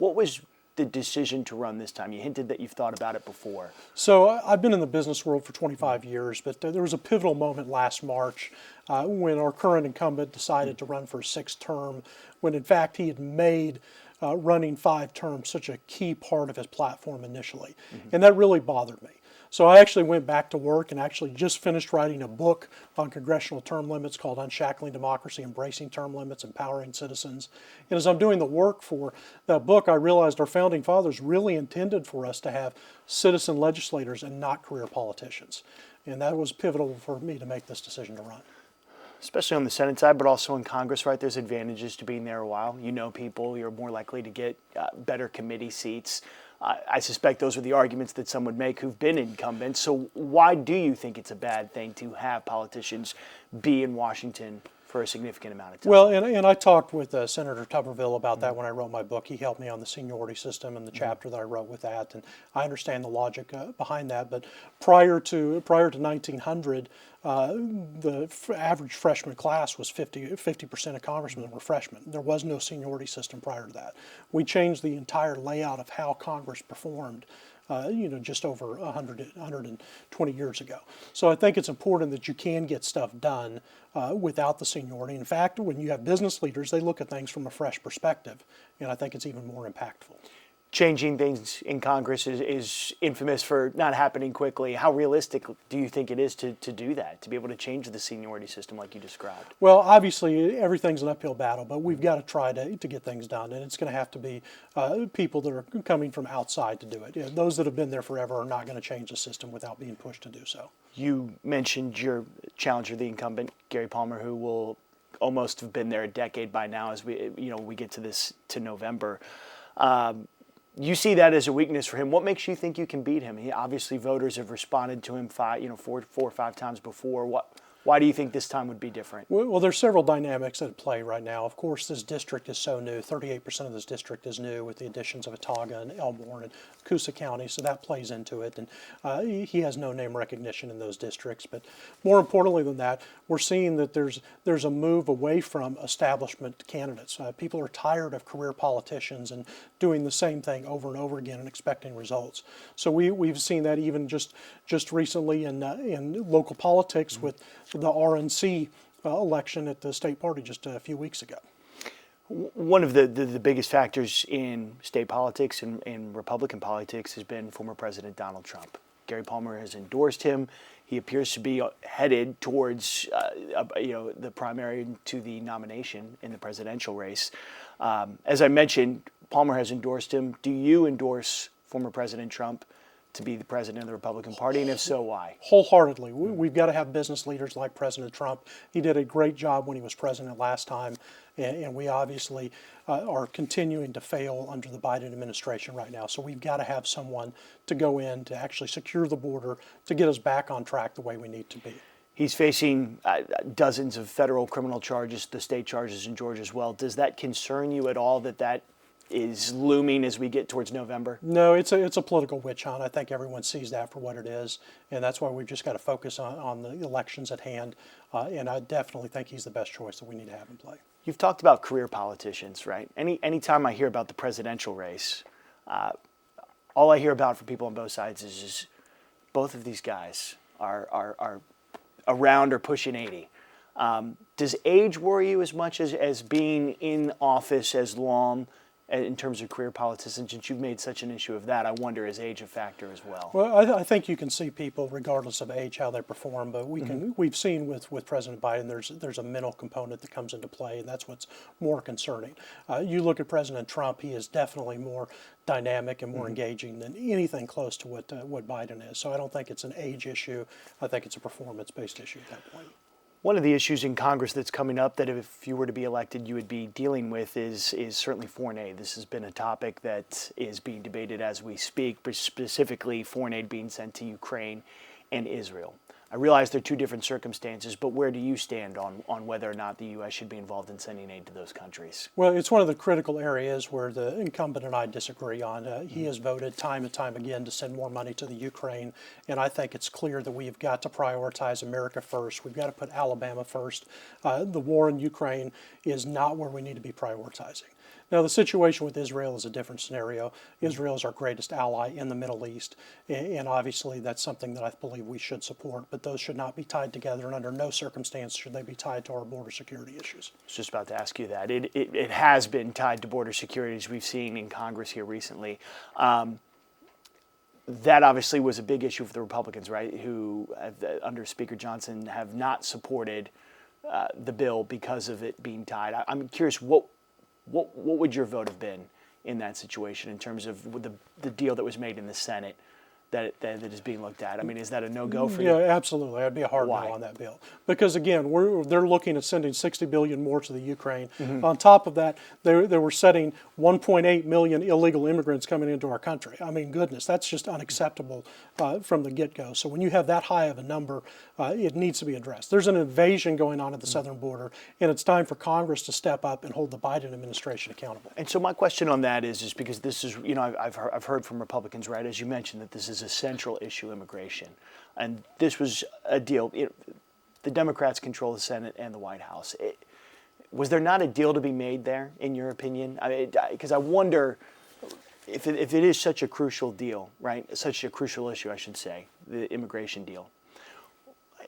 What was the decision to run this time? You hinted that you've thought about it before. So I've been in the business world for 25 years, but there was a pivotal moment last March when our current incumbent decided to run for a sixth term, when in fact he had made running 5 terms such a key part of his platform initially. And that really bothered me. So I actually went back to work and actually just finished writing a book on congressional term limits called Unshackling Democracy, Embracing Term Limits, Empowering Citizens. And as I'm doing the work for that book, I realized our founding fathers really intended for us to have citizen legislators and not career politicians. And that was pivotal for me to make this decision to run. Especially on the Senate side, but also in Congress, right? There's advantages to being there a while. You know people, you're more likely to get better committee seats. I suspect those are the arguments that some would make who've been incumbents. So why do you think it's a bad thing to have politicians be in Washington for a significant amount of time? Well, and I talked with Senator Tuberville about that when I wrote my book. He helped me on the seniority system and the chapter that I wrote with that, and I understand the logic behind that. But prior to 1900, the average freshman class was 50% of congressmen were freshmen. There was no seniority system prior to that. We changed the entire layout of how Congress performed just over 120 years ago. So I think it's important that you can get stuff done without the seniority. In fact, when you have business leaders, they look at things from a fresh perspective, and I think it's even more impactful. Changing things in Congress is infamous for not happening quickly. How realistic do you think it is to do that, to be able to change the seniority system like you described? Well, obviously, everything's an uphill battle, but we've got to try to get things done, and it's going to have to be people that are coming from outside to do it. Those that have been there forever are not going to change the system without being pushed to do so. You mentioned your challenger, the incumbent, Gary Palmer, who will almost have been there a decade by now as we get to November. You see that as a weakness for him. What makes you think you can beat him? Obviously, voters have responded to him 4 or 5 times before. Why do you think this time would be different? Well, there's several dynamics at play right now. Of course, this district is so new. 38% of this district is new with the additions of Watauga and Elmore and Coosa County, so that plays into it. And he has no name recognition in those districts. But more importantly than that, we're seeing that there's a move away from establishment candidates. People are tired of career politicians and doing the same thing over and over again and expecting results. So we've seen that even just recently in local politics with the RNC election at the state party just a few weeks ago. One of the biggest factors in state politics and in Republican politics has been former President Donald Trump. Gary Palmer has endorsed him. He appears to be headed towards the primary to the nomination in the presidential race. As I mentioned, Palmer has endorsed him. Do you endorse former President Trump to be the president of the Republican Party, and if so, why? Wholeheartedly. We've got to have business leaders like President Trump. He did a great job when he was president last time, and we obviously are continuing to fail under the Biden administration right now. So we've got to have someone to go in to actually secure the border, to get us back on track the way we need to be. He's facing dozens of federal criminal charges, the state charges in Georgia as well. Does that concern you at all that is looming as we get towards November? No, it's a political witch hunt. I think everyone sees that for what it is, and that's why we've just got to focus on the elections at hand, and I definitely think he's the best choice that we need to have in play. You've talked about career politicians, right? Anytime I hear about the presidential race, all I hear about from people on both sides is just both of these guys are around or pushing 80. Does age worry you as much as being in office as long in terms of career politicians? Since you've made such an issue of that, I wonder, is age a factor as well? Well, I think you can see people, regardless of age, how they perform, but we've seen with President Biden, there's a mental component that comes into play, and that's what's more concerning. You look at President Trump, he is definitely more dynamic and more engaging than anything close to what Biden is. So I don't think it's an age issue. I think it's a performance-based issue at that point. One of the issues in Congress that's coming up that if you were to be elected you would be dealing with is certainly foreign aid. This has been a topic that is being debated as we speak, but specifically foreign aid being sent to Ukraine and Israel. I realize they're two different circumstances, but where do you stand on whether or not the U.S. should be involved in sending aid to those countries? Well, it's one of the critical areas where the incumbent and I disagree on. He has voted time and time again to send more money to the Ukraine, and I think it's clear that we've got to prioritize America first. We've got to put Alabama first. The war in Ukraine is not where we need to be prioritizing. Now, the situation with Israel is a different scenario. Israel is our greatest ally in the Middle East, and obviously that's something that I believe we should support, but those should not be tied together, and under no circumstance should they be tied to our border security issues. I was just about to ask you that. It has been tied to border security, as we've seen in Congress here recently. That obviously was a big issue for the Republicans, right, who, under Speaker Johnson, have not supported the bill because of it being tied. I'm curious, what would your vote have been in that situation in terms of the deal that was made in the Senate that is being looked at? I mean, is that a no-go for you? Yeah, absolutely. That'd be a hard no on that bill. Because again, they're looking at sending $60 billion more to the Ukraine. On top of that, they were setting 1.8 million illegal immigrants coming into our country. I mean, goodness, that's just unacceptable from the get-go. So when you have that high of a number, it needs to be addressed. There's an invasion going on at the southern border, and it's time for Congress to step up and hold the Biden administration accountable. And so my question on that is because this is, I've heard from Republicans, right, as you mentioned, that this is a central issue, immigration. And this was a deal. The Democrats control the Senate and the White House. Was there not a deal to be made there, in your opinion? I mean, because I wonder if it is such a crucial deal, right? Such a crucial issue, I should say, the immigration deal.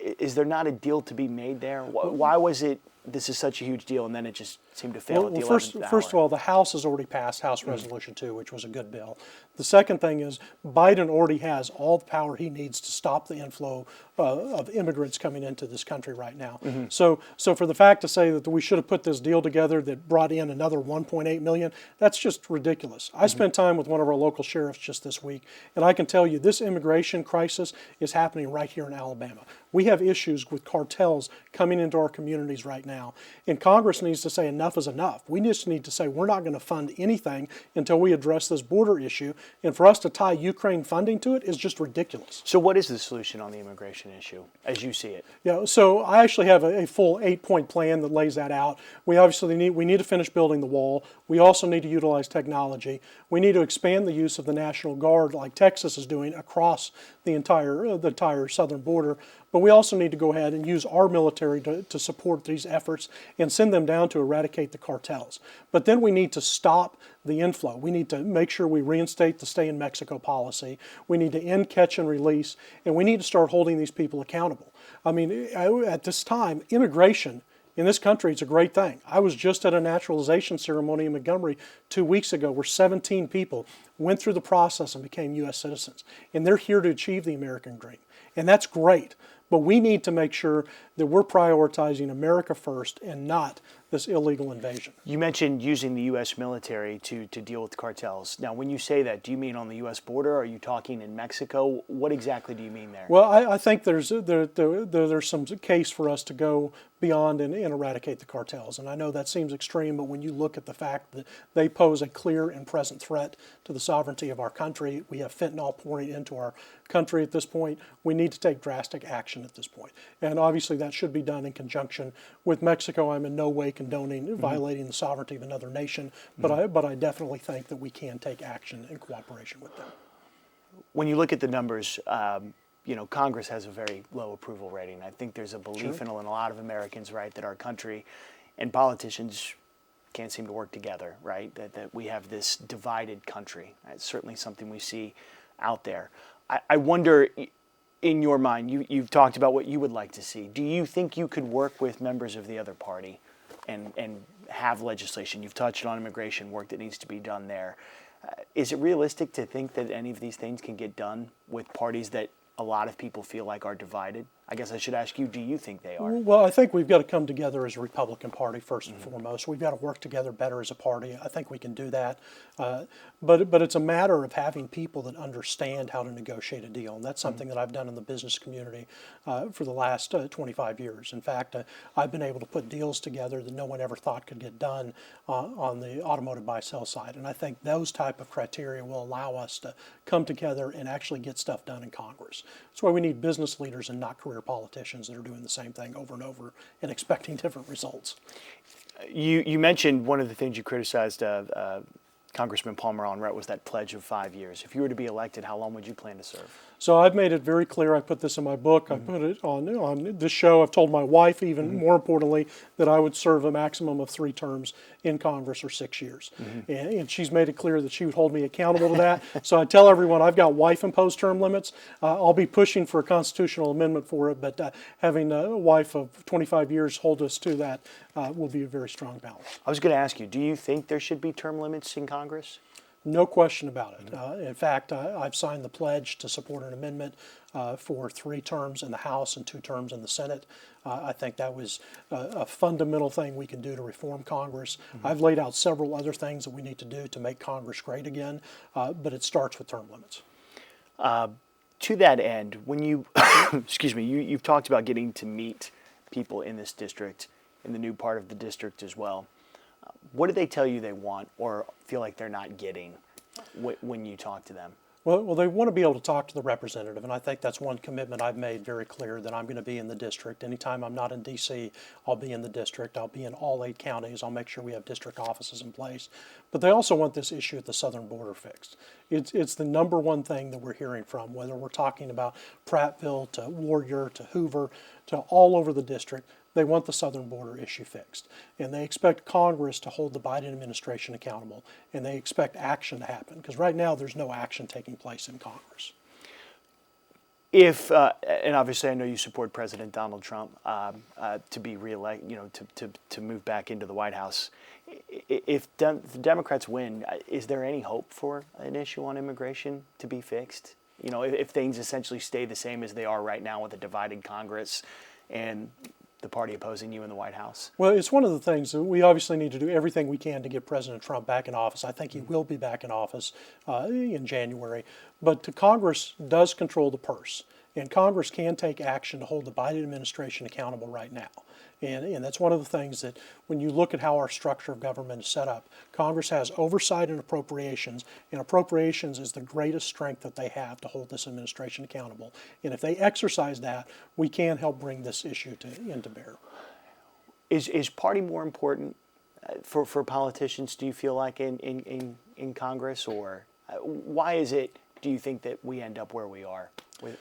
Is there not a deal to be made there? Why was it this is such a huge deal and then it just seemed to fail at the 11th hour? First of all, the House has already passed House Resolution 2, which was a good bill. The second thing is Biden already has all the power he needs to stop the inflow of immigrants coming into this country right now. So for the fact to say that we should have put this deal together that brought in another 1.8 million, that's just ridiculous. I spent time with one of our local sheriffs just this week, and I can tell you this immigration crisis is happening right here in Alabama. We have issues with cartels coming into our communities right now, and Congress needs to say enough is enough. We just need to say we're not going to fund anything until we address this border issue, and for us to tie Ukraine funding to it is just ridiculous. So what is the solution on the immigration issue, as you see it? Yeah, so I actually have a full 8-point plan that lays that out. We obviously need to finish building the wall. We also need to utilize technology. We need to expand the use of the National Guard like Texas is doing across the entire southern border. But we also need to go ahead and use our military to support these efforts and send them down to eradicate the cartels. But then we need to stop the inflow. We need to make sure we reinstate the stay in Mexico policy. We need to end catch and release, and we need to start holding these people accountable. I mean, at this time, immigration in this country is a great thing. I was just at a naturalization ceremony in Montgomery 2 weeks ago where 17 people went through the process and became U.S. citizens. And they're here to achieve the American dream. And that's great. But we need to make sure that we're prioritizing America first and not this illegal invasion. You mentioned using the U.S. military to deal with cartels. Now, when you say that, do you mean on the U.S. border? Are you talking in Mexico? What exactly do you mean there? Well, I think there's some case for us to go beyond and eradicate the cartels. And I know that seems extreme, but when you look at the fact that they pose a clear and present threat to the sovereignty of our country, we have fentanyl pouring into our country at this point, we need to take drastic action at this point. And obviously that should be done in conjunction with Mexico. I'm in no way condoning violating the sovereignty of another nation, but I definitely think that we can take action in cooperation with them. When you look at the numbers, Congress has a very low approval rating. I think there's a belief in a lot of Americans, right, that our country and politicians can't seem to work together, right, that we have this divided country. It's certainly something we see out there. I wonder, in your mind, you've talked about what you would like to see. Do you think you could work with members of the other party and have legislation? You've touched on immigration work that needs to be done there. Is it realistic to think that any of these things can get done with parties that a lot of people feel like are divided? I guess I should ask you, do you think they are? Well, I think we've got to come together as a Republican Party first and foremost. We've got to work together better as a party. I think we can do that. But it's a matter of having people that understand how to negotiate a deal. And that's something that I've done in the business community for the last 25 years. In fact, I've been able to put deals together that no one ever thought could get done on the automotive buy-sell side. And I think those type of criteria will allow us to come together and actually get stuff done in Congress. That's why we need business leaders and not career politicians that are doing the same thing over and over and expecting different results. You mentioned one of the things you criticized Congressman Palmer on was that pledge of 5 years. If you were to be elected, how long would you plan to serve? So I've made it very clear. I put this in my book. I put it on this show. I've told my wife, even more importantly, that I would serve a maximum of 3 terms in Congress or 6 years. And she's made it clear that she would hold me accountable to that. So I tell everyone I've got wife-imposed term limits. I'll be pushing for a constitutional amendment for it, but having a wife of 25 years hold us to that will be a very strong balance. I was going to ask you, do you think there should be term limits in Congress? No question about it. In fact, I've signed the pledge to support an amendment for 3 terms in the House and 2 terms in the Senate. I think that was a fundamental thing we can do to reform Congress. I've laid out several other things that we need to do to make Congress great again, but it starts with term limits. To that end, when you, excuse me, you've talked about getting to meet people in this district, in the new part of the district as well. What do they tell you they want or feel like they're not getting when you talk to them? Well, they want to be able to talk to the representative, and I think that's one commitment I've made very clear, that I'm going to be in the district. Anytime I'm not in D.C., I'll be in the district. I'll be in all 8 counties. I'll make sure we have district offices in place. But they also want this issue at the southern border fixed. It's the number one thing that we're hearing from, whether we're talking about Prattville to Warrior to Hoover to all over the district. They want the southern border issue fixed, and they expect Congress to hold the Biden administration accountable, and they expect action to happen, because right now there's no action taking place in Congress. If and obviously I know you support President Donald Trump to be reelected, to move back into the White House. If the Democrats win, is there any hope for an issue on immigration to be fixed? If things essentially stay the same as they are right now with a divided Congress and the party opposing you in the White House? Well, it's one of the things that we obviously need to do everything we can to get President Trump back in office. I think he will be back in office in January. But Congress does control the purse, and Congress can take action to hold the Biden administration accountable right now. And that's one of the things that when you look at how our structure of government is set up, Congress has oversight and appropriations is the greatest strength that they have to hold this administration accountable. And if they exercise that, we can help bring this issue into bear. Is party more important for politicians, do you feel like, in Congress? Or why is it, do you think, that we end up where we are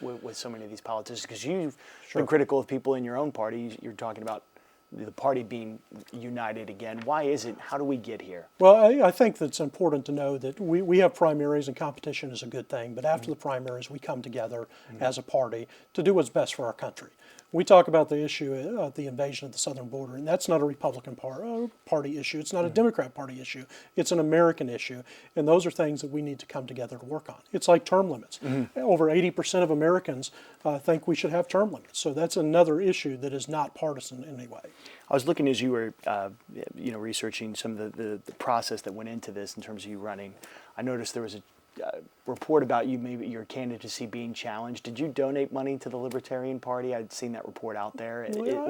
with so many of these politicians? Because you've been critical of people in your own party. You're talking about the party being united again. Why is it? How do we get here? Well, I think that it's important to know that we have primaries, and competition is a good thing. But after the primaries, we come together as a party to do what's best for our country. We talk about the issue of the invasion of the southern border, and that's not a Republican Party issue. It's not a Democrat Party issue. It's an American issue, and those are things that we need to come together to work on. It's like term limits. Over 80% of Americans think we should have term limits. So that's another issue that is not partisan in any way. I was looking as you were, researching some of the process that went into this in terms of you running. I noticed there was a report about you, maybe your candidacy being challenged. Did you donate money to the Libertarian Party? I'd seen that report out there.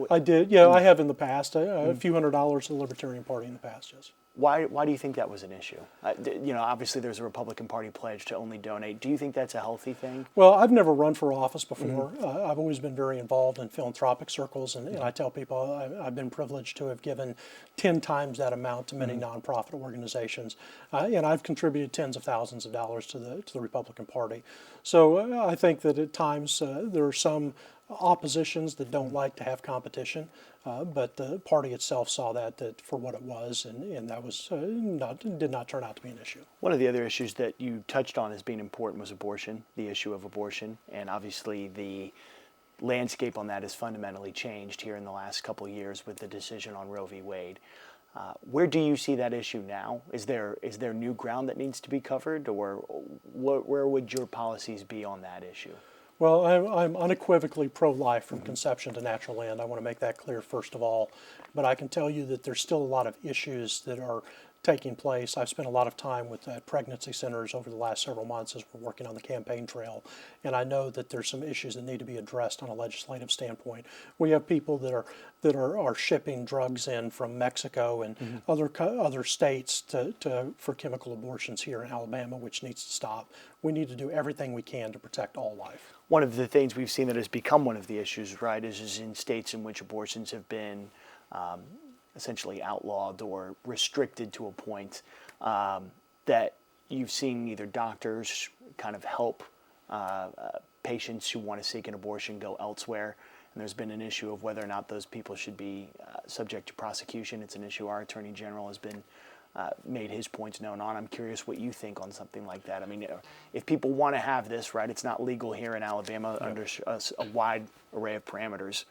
I did. Yeah, I have in the past. A few $100s to the Libertarian Party in the past, yes. Why do you think that was an issue? Obviously there's a Republican Party pledge to only donate. Do you think that's a healthy thing? Well, I've never run for office before. I've always been very involved in philanthropic circles, and I tell people I've been privileged to have given 10 times that amount to many nonprofit organizations, and I've contributed tens of thousands of dollars to the Republican Party. So I think that at times there are some oppositions that don't like to have competition, but the party itself saw that for what it was, and that was did not turn out to be an issue. One of the other issues that you touched on as being important was abortion, the issue of abortion, and obviously the landscape on that has fundamentally changed here in the last couple of years with the decision on Roe v. Wade. Where do you see that issue now? Is there new ground that needs to be covered, or where would your policies be on that issue? Well, I'm unequivocally pro-life from conception to natural end. I want to make that clear first of all. But I can tell you that there's still a lot of issues that are taking place. I've spent a lot of time with pregnancy centers over the last several months as we're working on the campaign trail, and I know that there's some issues that need to be addressed on a legislative standpoint. We have people that are shipping drugs in from Mexico and other states for chemical abortions here in Alabama, which needs to stop. We need to do everything we can to protect all life. One of the things we've seen that has become one of the issues, right, is in states in which abortions have been essentially outlawed or restricted to a point. that you've seen either doctors kind of help patients who want to seek an abortion go elsewhere, and there's been an issue of whether or not those people should be subject to prosecution. It's an issue our Attorney General has been made his points known on. I'm curious what you think on something like that. I mean, if people want to have this, right, it's not legal here in Alabama under a wide array of parameters.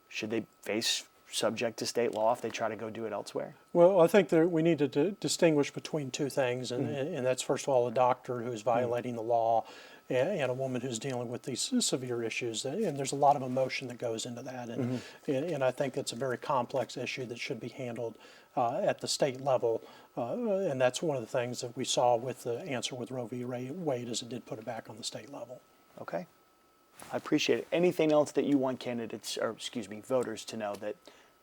Should they face subject to state law if they try to go do it elsewhere? Well, I think that we need to distinguish between two things, and that's first of all a doctor who's violating the law and a woman who's dealing with these severe issues, and there's a lot of emotion that goes into that, and I think it's a very complex issue that should be handled at the state level, and that's one of the things that we saw with the answer with Roe v. Wade, is it did put it back on the state level. Okay, I appreciate it. Anything else that you want candidates, or excuse me, voters to know that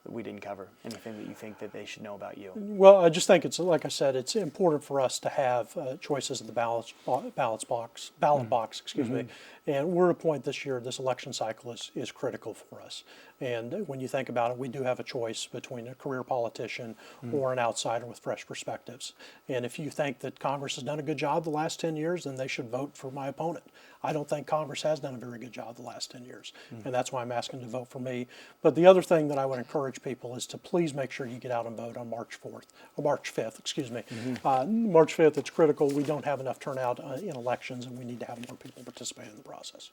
we didn't cover? Anything that you think that they should know about you? Well, I just think it's, like I said, it's important for us to have choices in the ballot box, excuse me. And we're at a point this year, this election cycle is critical for us. And when you think about it, we do have a choice between a career politician or an outsider with fresh perspectives. And if you think that Congress has done a good job the last 10 years, then they should vote for my opponent. I don't think Congress has done a very good job the last 10 years. And that's why I'm asking to vote for me. But the other thing that I would encourage people is to please make sure you get out and vote on March 5th, excuse me. March 5th, it's critical. We don't have enough turnout in elections, and we need to have more people participate in the process.